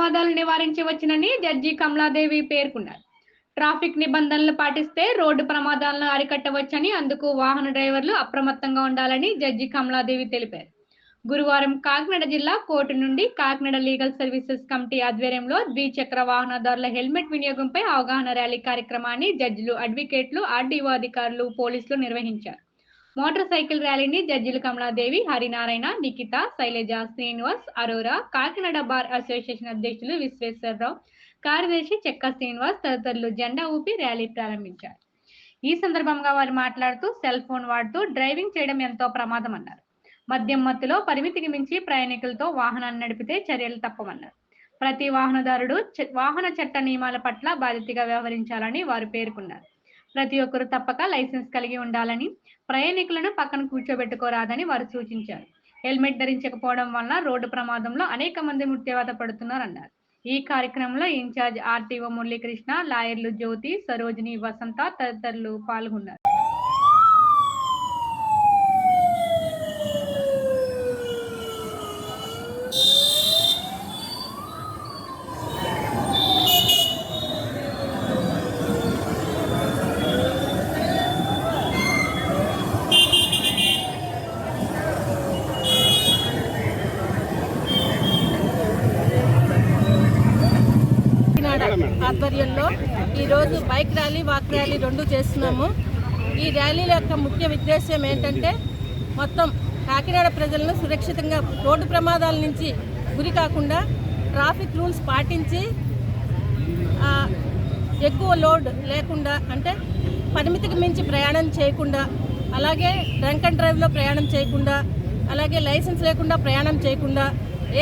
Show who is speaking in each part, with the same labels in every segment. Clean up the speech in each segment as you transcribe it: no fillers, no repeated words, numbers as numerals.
Speaker 1: ప్రమాదాలు నివారించవచ్చునని జడ్జి కమలాదేవి పేర్కొన్నారు. ట్రాఫిక్ నిబంధనలు పాటిస్తే రోడ్డు ప్రమాదాలను అరికట్టవచ్చని, అందుకు వాహన డ్రైవర్లు అప్రమత్తంగా ఉండాలని జడ్జి కమలాదేవి తెలిపారు. గురువారం కాకినాడ జిల్లా కోర్టు నుండి కాకినాడ లీగల్ సర్వీసెస్ కమిటీ ఆధ్వర్యంలో ద్విచక్ర వాహనదారుల హెల్మెట్ వినియోగంపై అవగాహన ర్యాలీ కార్యక్రమాన్ని జడ్జిలు, అడ్వకేట్లు, ఆర్డీఓ అధికారులు, పోలీసులు నిర్వహించారు. మోటార్ సైకిల్ ర్యాలీని జడ్జిలు కమలాదేవి, హరినారాయణ, నిఖిత, శైలజ, శ్రీనివాస్, అరోరా, కాకినాడ బార్ అసోసియేషన్ అధ్యక్షులు విశ్వేశ్వరరావు, కార్యదర్శి చెక్క శ్రీనివాస్ తదితరులు జెండా ఊపి ర్యాలీ ప్రారంభించారు. ఈ సందర్భంగా వారు మాట్లాడుతూ సెల్ ఫోన్ వాడుతూ డ్రైవింగ్ చేయడం ఎంతో ప్రమాదమన్నారు. మద్యం మత్తులో పరిమితికి మించి ప్రయాణికులతో వాహనాన్ని నడిపితే చర్యలు తప్పవన్నారు. ప్రతి వాహనదారుడు వాహన చట్ట నియమాల పట్ల బాధ్యతగా వ్యవహరించాలని వారు పేర్కొన్నారు. ప్రతి ఒక్కరూ తప్పక లైసెన్స్ కలిగి ఉండాలని, ప్రయాణికులను పక్కన కూర్చోబెట్టుకోరాదని వారు సూచించారు. హెల్మెట్ ధరించకపోవడం వల్ల రోడ్డు ప్రమాదంలో అనేక మంది మృత్యువాత పడుతున్నారన్నారు. ఈ కార్యక్రమంలో ఇన్ఛార్జ్ ఆర్టీఓ మురళీకృష్ణ, లాయర్లు జ్యోతి, సరోజిని, వసంత తదితరులు పాల్గొన్నారు.
Speaker 2: ఆధ్వర్యంలో ఈరోజు బైక్ ర్యాలీ, వాక్ ర్యాలీ రెండు చేస్తున్నాము. ఈ ర్యాలీల యొక్క ముఖ్య ఉద్దేశం ఏంటంటే మొత్తం కాకినాడ ప్రజలను సురక్షితంగా రోడ్డు ప్రమాదాల నుంచి గురి కాకుండా ట్రాఫిక్ రూల్స్ పాటించి ఎక్కువ లోడ్ లేకుండా, అంటే పరిమితికి మించి ప్రయాణం చేయకుండా, అలాగే డ్రంక్ అండ్ డ్రైవ్లో ప్రయాణం చేయకుండా, అలాగే లైసెన్స్ లేకుండా ప్రయాణం చేయకుండా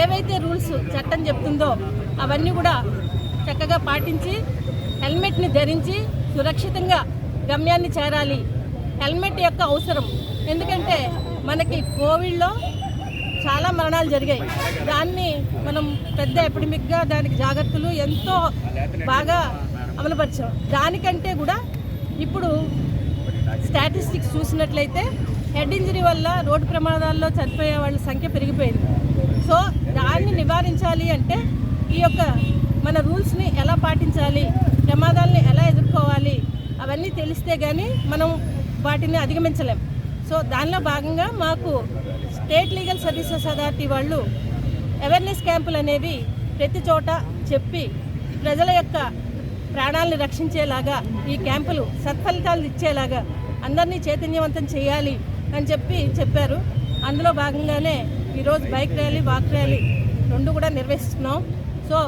Speaker 2: ఏవైతే రూల్స్ చట్టం చెప్తుందో అవన్నీ కూడా చక్కగా పాటించి హెల్మెట్ని ధరించి సురక్షితంగా గమ్యాన్ని చేరాలి. హెల్మెట్ యొక్క అవసరం ఎందుకంటే మనకి కోవిడ్లో చాలా మరణాలు జరిగాయి. దాన్ని మనం పెద్ద ఎపిడమిక్గా దానికి జాగ్రత్తలు ఎంతో బాగా అమలుపరిచాం. దానికంటే కూడా ఇప్పుడు స్టాటిస్టిక్స్ చూసినట్లయితే హెడ్ ఇంజరీ వల్ల రోడ్డు ప్రమాదాల్లో చనిపోయే వాళ్ళ సంఖ్య పెరిగిపోయింది. సో దాన్ని నివారించాలి అంటే ఈ యొక్క మన రూల్స్ని ఎలా పాటించాలి, ప్రమాదాలని ఎలా ఎదుర్కోవాలి అవన్నీ తెలిస్తే కానీ మనం వాటిని అధిగమించలేం. సో దానిలో భాగంగా మాకు స్టేట్ లీగల్ సర్వీసెస్ అథారిటీ వాళ్ళు అవేర్నెస్ క్యాంపులు అనేవి ప్రతి చోట చెప్పి ప్రజల యొక్క ప్రాణాలను రక్షించేలాగా ఈ క్యాంపులు సత్ఫలితాలు ఇచ్చేలాగా అందరినీ చైతన్యవంతం చేయాలి అని చెప్పారు. అందులో భాగంగానే ఈరోజు బైక్ ర్యాలీ, వాక్ ర్యాలీ రెండు కూడా నిర్వహిస్తున్నాం. సో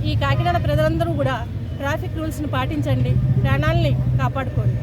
Speaker 2: ఈ కాకినాడ ప్రజలందరూ కూడా ట్రాఫిక్ రూల్స్ని పాటించండి, ప్రాణాలని కాపాడుకోండి.